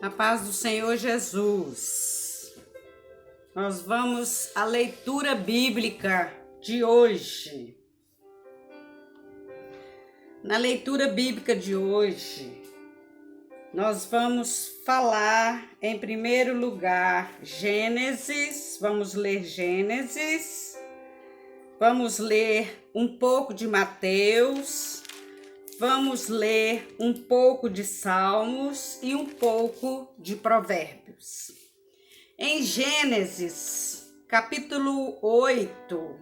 A paz do Senhor Jesus. Nós vamos à leitura bíblica de hoje. Na leitura bíblica de hoje, nós vamos falar, em primeiro lugar, Gênesis. Vamos ler Gênesis. Vamos ler um pouco de Mateus. Vamos ler um pouco de Salmos e um pouco de Provérbios. Em Gênesis, capítulo 8,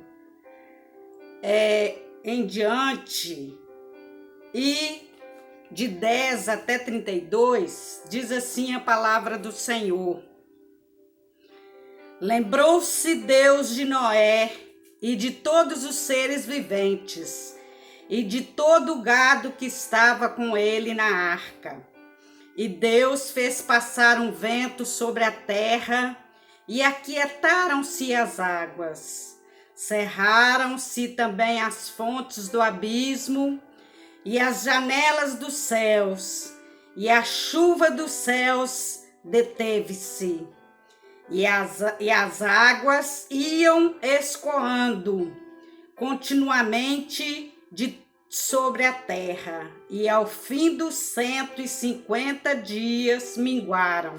em diante, e de 10 até 32, diz assim a palavra do Senhor. Lembrou-se Deus de Noé e de todos os seres viventes, e de todo o gado que estava com ele na arca. E Deus fez passar um vento sobre a terra, e aquietaram-se as águas. Cerraram-se também as fontes do abismo, e as janelas dos céus, e a chuva dos céus deteve-se. E as águas iam escoando continuamente sobre a terra, e ao fim dos 150 dias minguaram.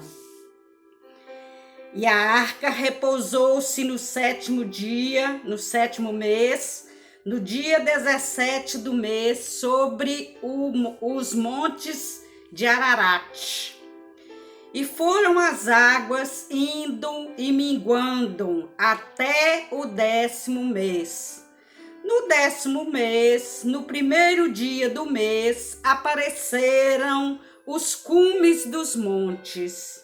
E a arca repousou-se no 7º dia, no 7º mês, no dia 17 do mês, sobre os montes de Ararat. E foram as águas indo e minguando até o 10º mês. No 10º mês, no primeiro dia do mês, apareceram os cumes dos montes.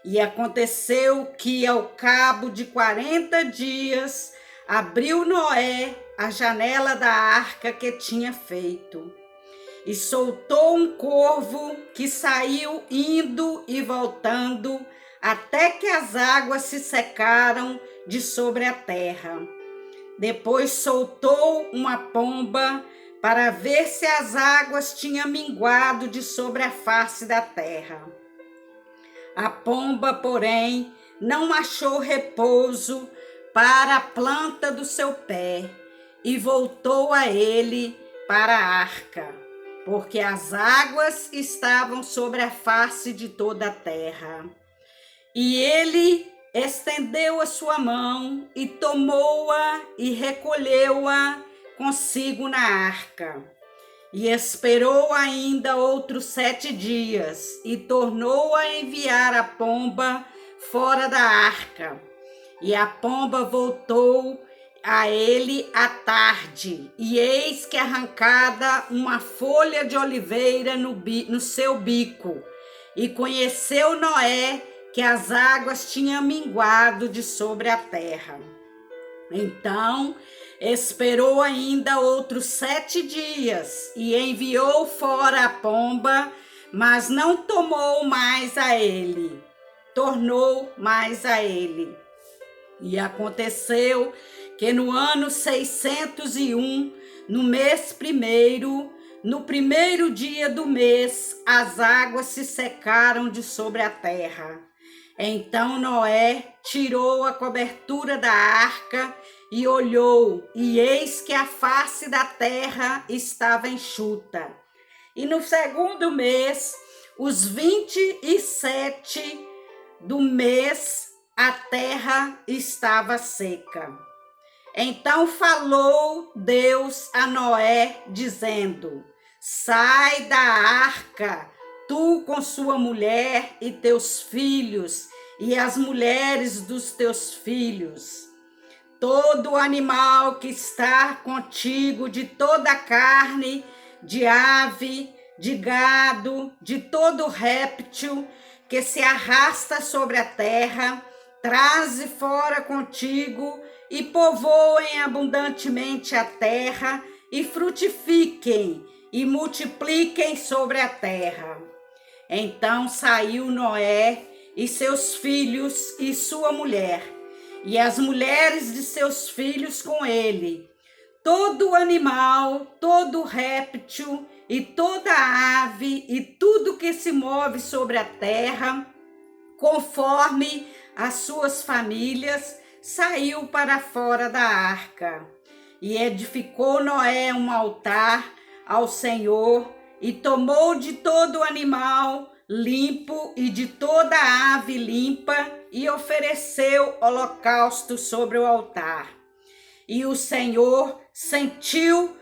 E aconteceu que, ao cabo de 40 dias, abriu Noé a janela da arca que tinha feito, e soltou um corvo que saiu indo e voltando, até que as águas se secaram de sobre a terra. Depois soltou uma pomba para ver se as águas tinham minguado de sobre a face da terra. A pomba, porém, não achou repouso para a planta do seu pé e voltou a ele para a arca, porque as águas estavam sobre a face de toda a terra. E ele estendeu a sua mão e tomou-a e recolheu-a consigo na arca. E esperou ainda outros 7 dias e tornou a enviar a pomba fora da arca. E a pomba voltou a ele à tarde, e eis que arrancada uma folha de oliveira no seu bico. E conheceu Noé que as águas tinham minguado de sobre a terra. Então esperou ainda outros 7 dias e enviou fora a pomba, mas não tomou mais a ele, tornou mais a ele. E aconteceu que no ano 601, no mês primeiro, no primeiro dia do mês, as águas se secaram de sobre a terra. Então Noé tirou a cobertura da arca e olhou, e eis que a face da terra estava enxuta. E no 2º mês, os 27 do mês, a terra estava seca. Então falou Deus a Noé, dizendo: sai da arca, tu com sua mulher e teus filhos, e as mulheres dos teus filhos. Todo animal que está contigo, de toda a carne, de ave, de gado, de todo réptil que se arrasta sobre a terra, traze fora contigo, e povoem abundantemente a terra, e frutifiquem, e multipliquem sobre a terra. Então saiu Noé e seus filhos e sua mulher, e as mulheres de seus filhos com ele, todo animal, todo réptil e toda ave e tudo que se move sobre a terra, conforme as suas famílias, saiu para fora da arca. E edificou Noé um altar ao Senhor, e tomou de todo animal limpo e de toda ave limpa, e ofereceu holocausto sobre o altar. E o Senhor sentiu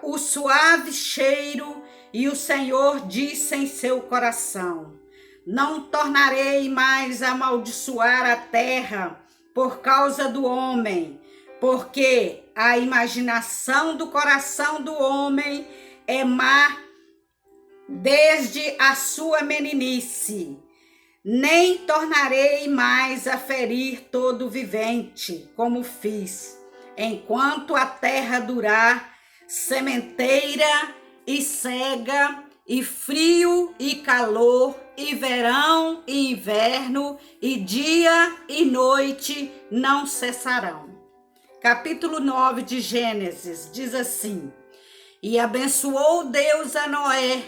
o suave cheiro, e o Senhor disse em seu coração: não tornarei mais a amaldiçoar a terra por causa do homem, porque a imaginação do coração do homem é má desde a sua meninice. Nem tornarei mais a ferir todo vivente, como fiz, enquanto a terra durar, sementeira e cega, e frio e calor, e verão e inverno, e dia e noite não cessarão. Capítulo 9 de Gênesis diz assim: e abençoou Deus a Noé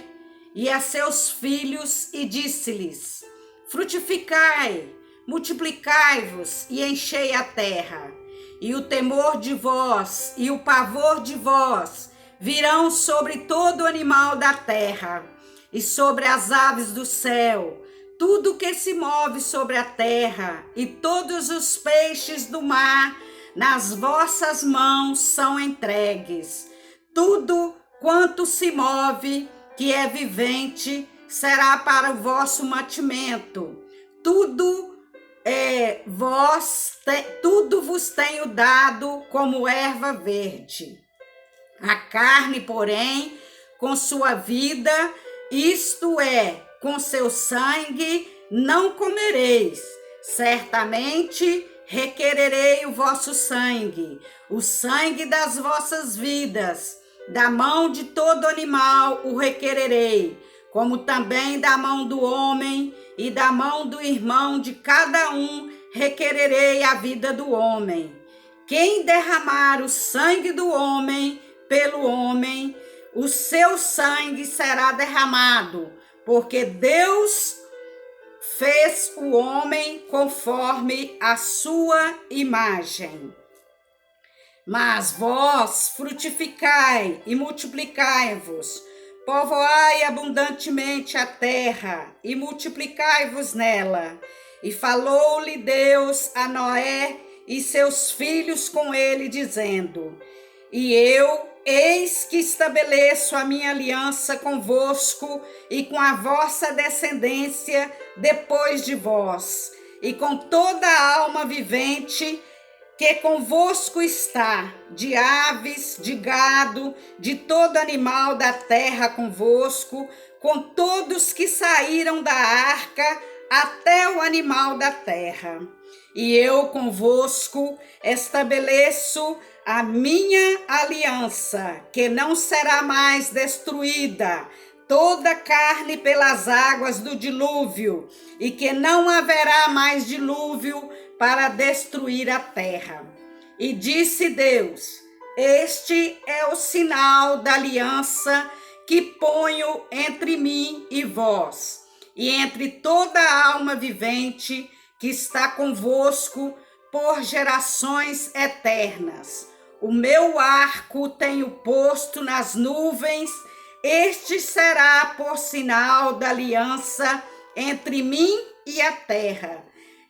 e a seus filhos, e disse-lhes: frutificai, multiplicai-vos e enchei a terra. E o temor de vós e o pavor de vós virão sobre todo animal da terra, e sobre as aves do céu, tudo que se move sobre a terra, e todos os peixes do mar, nas vossas mãos são entregues. Tudo quanto se move, que é vivente, será para o vosso mantimento. Tudo vos tenho dado como erva verde. A carne, porém, com sua vida, isto é, com seu sangue, não comereis. Certamente requererei o vosso sangue, o sangue das vossas vidas. Da mão de todo animal o requererei, como também da mão do homem e da mão do irmão de cada um requererei a vida do homem. Quem derramar o sangue do homem pelo homem, o seu sangue será derramado, porque Deus fez o homem conforme a sua imagem. Mas vós frutificai e multiplicai-vos, povoai abundantemente a terra e multiplicai-vos nela. E falou-lhe Deus a Noé e seus filhos com ele, dizendo: e eu, eis que estabeleço a minha aliança convosco e com a vossa descendência depois de vós, e com toda a alma vivente que convosco está, de aves, de gado, de todo animal da terra convosco, com todos que saíram da arca, até o animal da terra. E eu convosco estabeleço a minha aliança, que não será mais destruída toda carne pelas águas do dilúvio, e que não haverá mais dilúvio para destruir a terra. E disse Deus: este é o sinal da aliança que ponho entre mim e vós, e entre toda a alma vivente que está convosco por gerações eternas. O meu arco tenho posto nas nuvens, este será por sinal da aliança entre mim e a terra.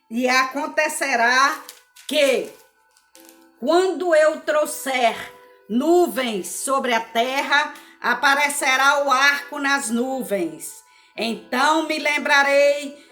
E acontecerá que, quando eu trouxer nuvens sobre a terra, aparecerá o arco nas nuvens. Então me lembrarei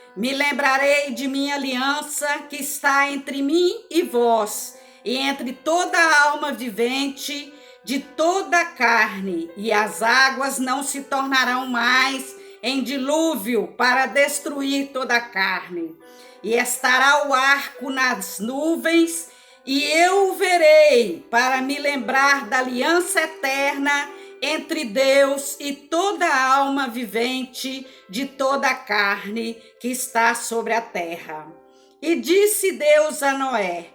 de minha aliança que está entre mim e vós, e entre toda a alma vivente de toda a carne, e as águas não se tornarão mais em dilúvio para destruir toda a carne. E estará o arco nas nuvens, e eu o verei para me lembrar da aliança eterna entre Deus e toda a alma vivente de toda a carne que está sobre a terra. E disse Deus a Noé: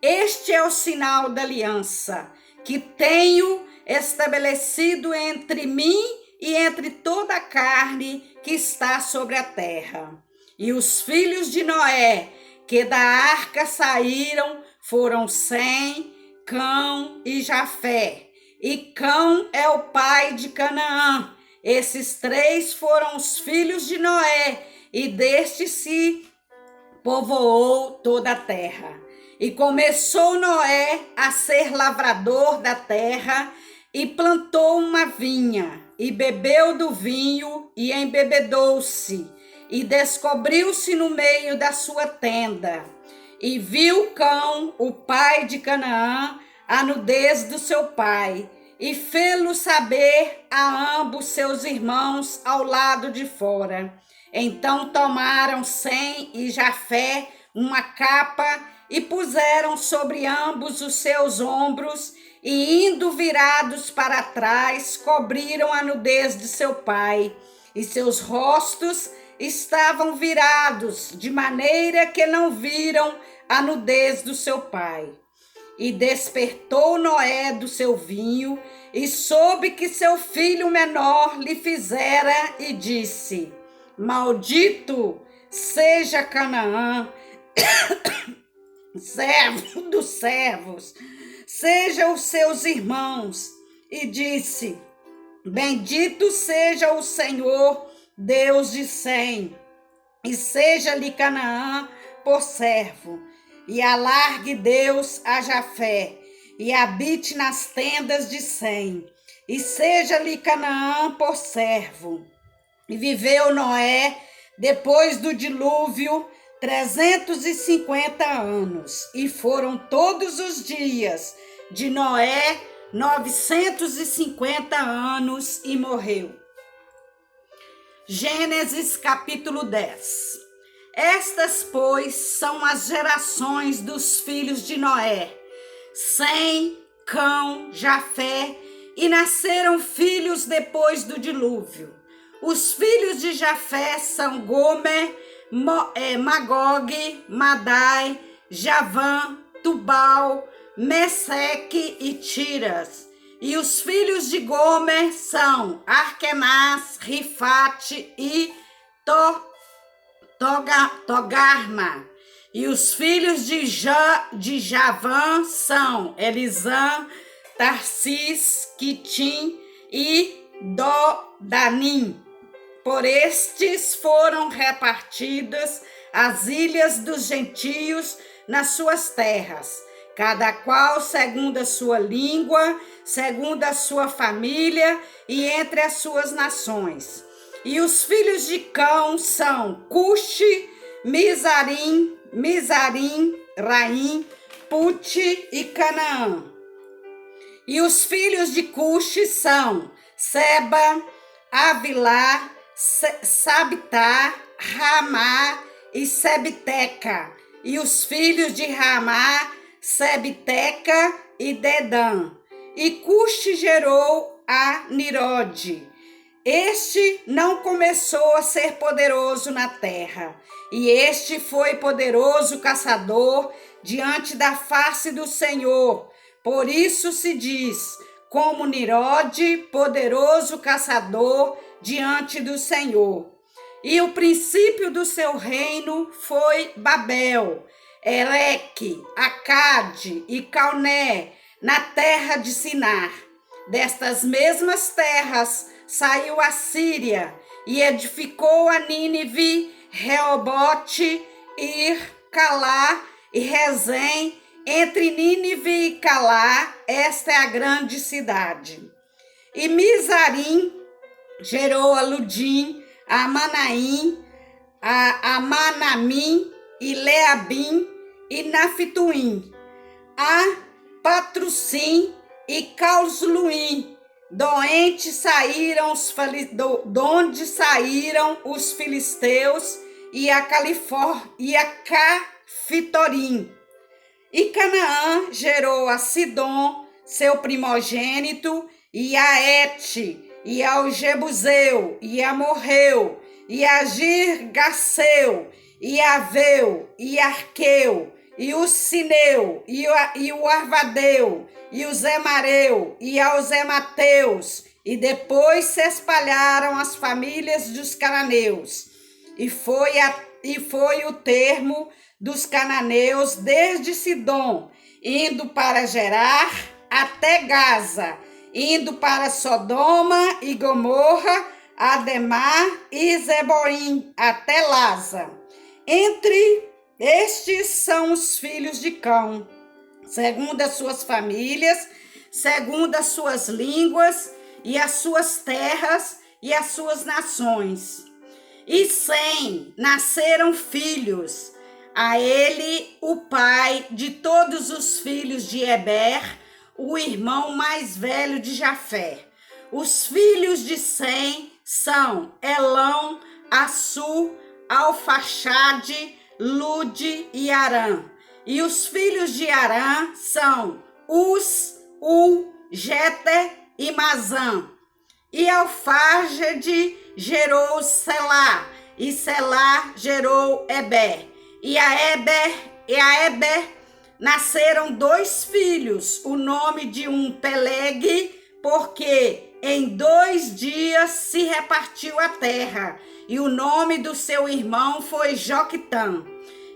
este é o sinal da aliança que tenho estabelecido entre mim e entre toda a carne que está sobre a terra. E os filhos de Noé, que da arca saíram, foram Sem, Cão e Jafé. E Cão é o pai de Canaã. Esses três foram os filhos de Noé, e deste se povoou toda a terra. E começou Noé a ser lavrador da terra, e plantou uma vinha, e bebeu do vinho, e embebedou-se, e descobriu-se no meio da sua tenda. E viu Cão, o pai de Canaã, a nudez do seu pai, e fê-lo saber a ambos seus irmãos ao lado de fora. Então tomaram Sem e Jafé uma capa e puseram sobre ambos os seus ombros, e indo virados para trás, cobriram a nudez de seu pai, e seus rostos estavam virados, de maneira que não viram a nudez do seu pai. E despertou Noé do seu vinho, e soube que seu filho menor lhe fizera, e disse: Maldito seja Canaã, servo dos servos, sejam os seus irmãos. E disse: Bendito seja o Senhor, Deus de Sem, e seja-lhe Canaã por servo. E alargue Deus a Jafé, e habite nas tendas de Sem, e seja-lhe Canaã por servo. E viveu Noé, depois do dilúvio, 350 anos, e foram todos os dias de Noé 950 anos, e morreu. Gênesis capítulo 10. Estas, pois, são as gerações dos filhos de Noé: Sem, Cão, Jafé, e nasceram filhos depois do dilúvio. Os filhos de Jafé são Gomer, Magog, Madai, Javã, Tubal, Meseque e Tiras. E os filhos de Gomer são Arquenaz, Rifate e Togarma. E os filhos de Javã são Elisã, Tarsis, Quitim e Dodanim. Por estes foram repartidas as ilhas dos gentios nas suas terras, cada qual segundo a sua língua, segundo a sua família e entre as suas nações. E os filhos de Cão são Cuxi, Mizarim, Raim, Puti e Canaã. E os filhos de Cuxi são Seba, Avilá, Sabitá, Ramá e Sebteca. E os filhos de Ramá, Sebteca e Dedã. E Cuxi gerou a Nirode. Este não começou a ser poderoso na terra, e este foi poderoso caçador diante da face do Senhor. Por isso se diz, como Nirode, poderoso caçador diante do Senhor. E o princípio do seu reino foi Babel, Eleque, Acade e Calné, na terra de Sinar. Destas mesmas terras saiu a Síria e edificou a Nínive, Reobote, Ir, Calá e Rezém. Entre Nínive e Calá, esta é a grande cidade. E Mizarim gerou a Ludim, a Manaim, a Manamim e Leabim e Naftuim, a Patrussim e Causluim. Donde saíram os filisteus e a Cafitorim. E Canaã gerou a Sidom, seu primogênito, e a Et, e ao Jebuseu, e a Morreu, e a Girgasseu, e a Veu, e Arqueu, e o Sineu, e o Arvadeu, e o Zemareu, e aos Emateus, E depois se espalharam as famílias dos cananeus, e foi o termo dos cananeus desde Sidom, indo para Gerar até Gaza, indo para Sodoma e Gomorra, Ademar e Zeboim, até Laza. Entre estes são os filhos de Cão, segundo as suas famílias, segundo as suas línguas, e as suas terras e as suas nações. E Sem nasceram filhos, a ele o pai de todos os filhos de Eber, o irmão mais velho de Jafé. Os filhos de Sem são Elão, Assur, Alfaxade, Lude e Arã. E os filhos de Arã são Uz, Jeter e Mazã. E Alfaxade gerou Selá, e Selá gerou Eber. E a Eber nasceram 2 filhos, o nome de um Peleg, porque em 2 dias se repartiu a terra, e o nome do seu irmão foi Joquitã.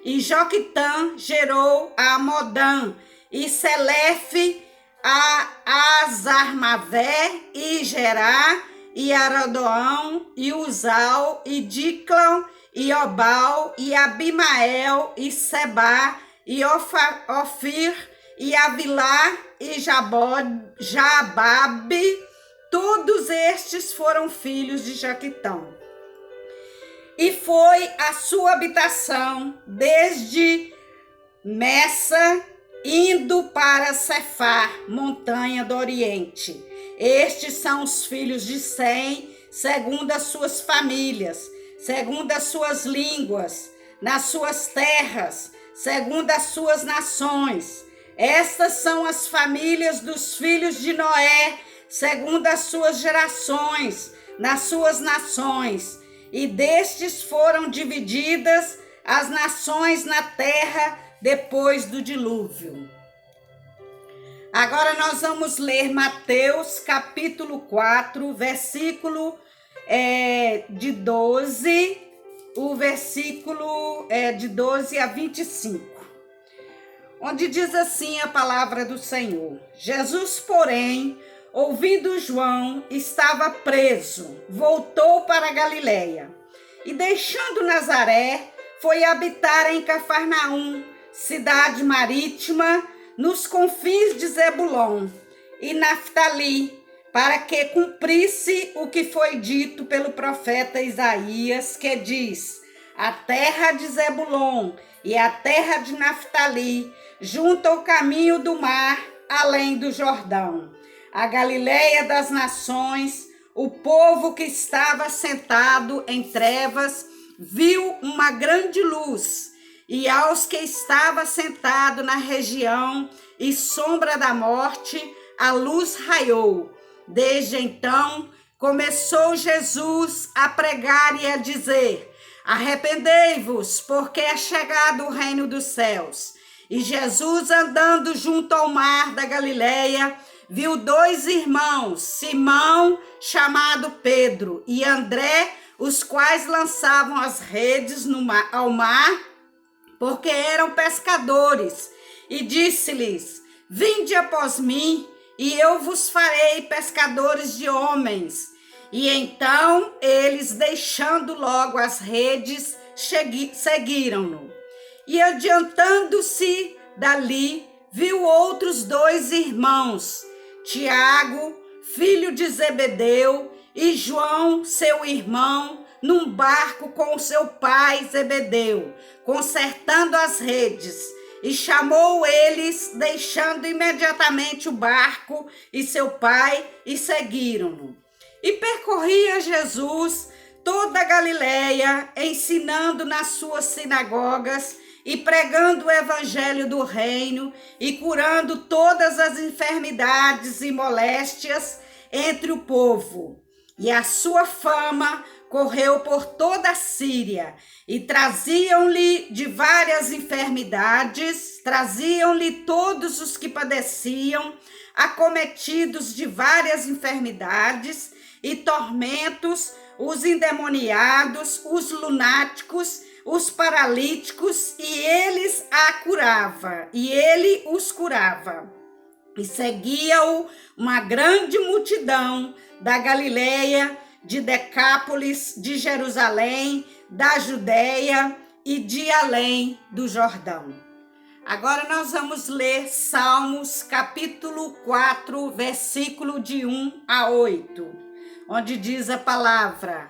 E Joquitã gerou a Amodã, e Selefe, a Azarmavé, e Gerá, e Aradoão, e Uzal, e Diclão, e Obal, e Abimael, e Sebá, e Ofir, e Avilá, e Jababe. Todos estes foram filhos de Joquitã. E foi a sua habitação desde Messa, indo para Cefar, montanha do Oriente. Estes são os filhos de Sem, segundo as suas famílias, segundo as suas línguas, nas suas terras, segundo as suas nações. Estas são as famílias dos filhos de Noé, segundo as suas gerações, nas suas nações. E destes foram divididas as nações na terra depois do dilúvio. Agora nós vamos ler Mateus capítulo 4, versículo de 12, o versículo de 12 a 25, onde diz assim a palavra do Senhor. Jesus, porém, ouvindo João, estava preso, voltou para a Galileia, e deixando Nazaré, foi habitar em Cafarnaum, cidade marítima, nos confins de Zebulon e Naftali, para que cumprisse o que foi dito pelo profeta Isaías, que diz: a terra de Zebulon e a terra de Naftali, junto ao caminho do mar, além do Jordão, a Galileia das nações. O povo que estava sentado em trevas viu uma grande luz, e aos que estavam sentados na região e sombra da morte, a luz raiou. Desde então, começou Jesus a pregar e a dizer: arrependei-vos, porque é chegado o reino dos céus. E Jesus, andando junto ao mar da Galileia, viu 2 irmãos, Simão, chamado Pedro, e André, os quais lançavam as redes ao mar, porque eram pescadores. E disse-lhes: vinde após mim, e eu vos farei pescadores de homens. E então eles, deixando logo as redes, seguiram-no. E adiantando-se dali, viu outros 2 irmãos, Tiago, filho de Zebedeu, e João, seu irmão, num barco com seu pai Zebedeu, consertando as redes. E chamou eles, deixando imediatamente o barco e seu pai, e seguiram-no. E percorria Jesus toda a Galileia, ensinando nas suas sinagogas e pregando o evangelho do reino e curando todas as enfermidades e moléstias entre o povo. E a sua fama correu por toda a Síria, e traziam-lhe de várias enfermidades, traziam-lhe todos os que padeciam, acometidos de várias enfermidades e tormentos, os endemoniados, os lunáticos, os paralíticos, e ele os curava. E seguia-o uma grande multidão da Galileia, de Decápolis, de Jerusalém, da Judéia e de além do Jordão. Agora nós vamos ler Salmos capítulo 4, versículo de 1 a 8, onde diz a palavra: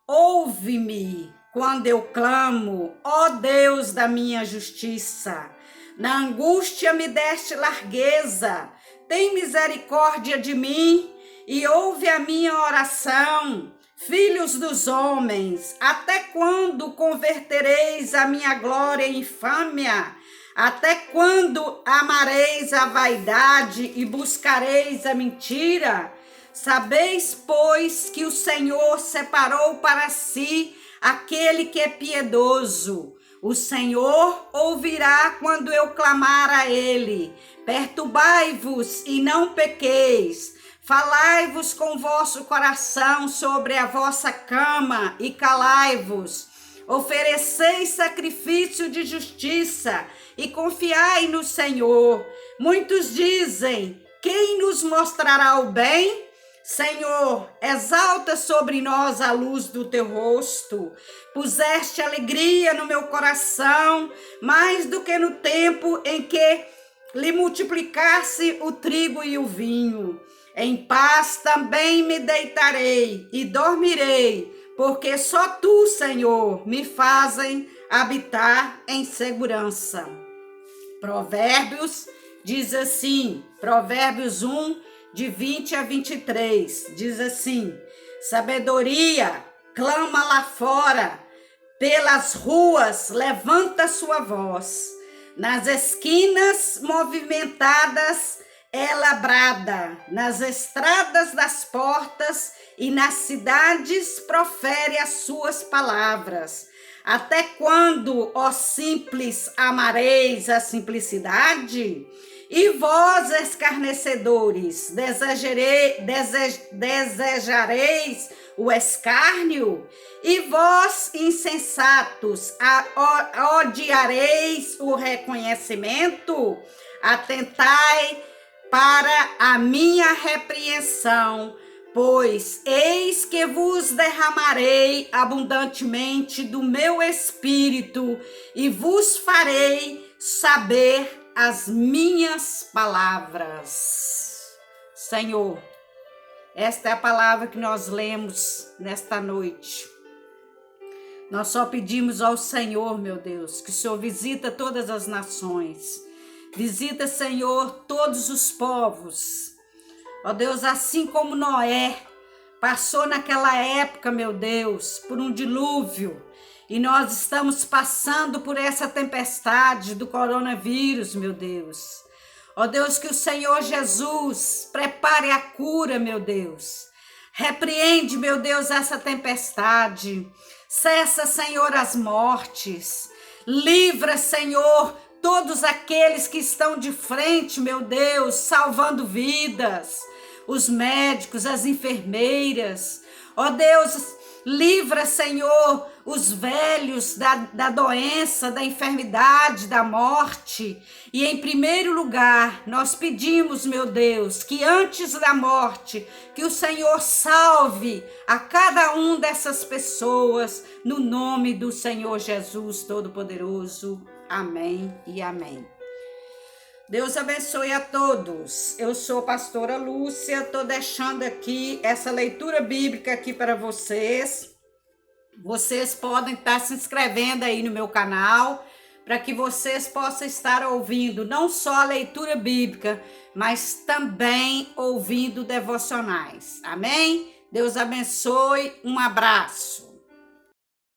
ouve-me quando eu clamo, ó Deus da minha justiça. Na angústia me deste largueza, tem misericórdia de mim e ouve a minha oração. Filhos dos homens, até quando convertereis a minha glória em infâmia? Até quando amareis a vaidade e buscareis a mentira? Sabeis, pois, que o Senhor separou para si aquele que é piedoso. O Senhor ouvirá quando eu clamar a ele. Perturbai-vos e não pequeis. Falai-vos com vosso coração sobre a vossa cama e calai-vos. Ofereceis sacrifício de justiça e confiai no Senhor. Muitos dizem: quem nos mostrará o bem? Senhor, exalta sobre nós a luz do teu rosto. Puseste alegria no meu coração, mais do que no tempo em que lhe multiplicasse o trigo e o vinho. Em paz também me deitarei e dormirei, porque só tu, Senhor, me fazem habitar em segurança. Provérbios diz assim, Provérbios 1, de 20 a 23, diz assim: sabedoria, clama lá fora, pelas ruas, levanta sua voz. Nas esquinas movimentadas, ela brada. Nas estradas das portas e nas cidades, profere as suas palavras. Até quando, ó simples, amareis a simplicidade? E vós, escarnecedores, desejareis o escárnio? E vós, insensatos, odiareis o reconhecimento? Atentai para a minha repreensão, pois eis que vos derramarei abundantemente do meu espírito e vos farei saber as minhas palavras. Senhor, esta é a palavra que nós lemos nesta noite. Nós só pedimos ao Senhor, meu Deus, que o Senhor visita todas as nações. Visita, Senhor, todos os povos. Ó Deus, assim como Noé passou naquela época, meu Deus, por um dilúvio, e nós estamos passando por essa tempestade do coronavírus, meu Deus. Ó Deus, que o Senhor Jesus prepare a cura, meu Deus. Repreende, meu Deus, essa tempestade. Cessa, Senhor, as mortes. Livra, Senhor, todos aqueles que estão de frente, meu Deus, salvando vidas. Os médicos, as enfermeiras. Ó Deus, livra, Senhor, os velhos da doença, da enfermidade, da morte. E em primeiro lugar, nós pedimos, meu Deus, que antes da morte, que o Senhor salve a cada um dessas pessoas, no nome do Senhor Jesus Todo-Poderoso. Amém e amém. Deus abençoe a todos. Eu sou a pastora Lúcia, estou deixando aqui essa leitura bíblica aqui para vocês. Vocês podem estar se inscrevendo aí no meu canal, para que vocês possam estar ouvindo não só a leitura bíblica, mas também ouvindo devocionais. Amém? Deus abençoe, um abraço.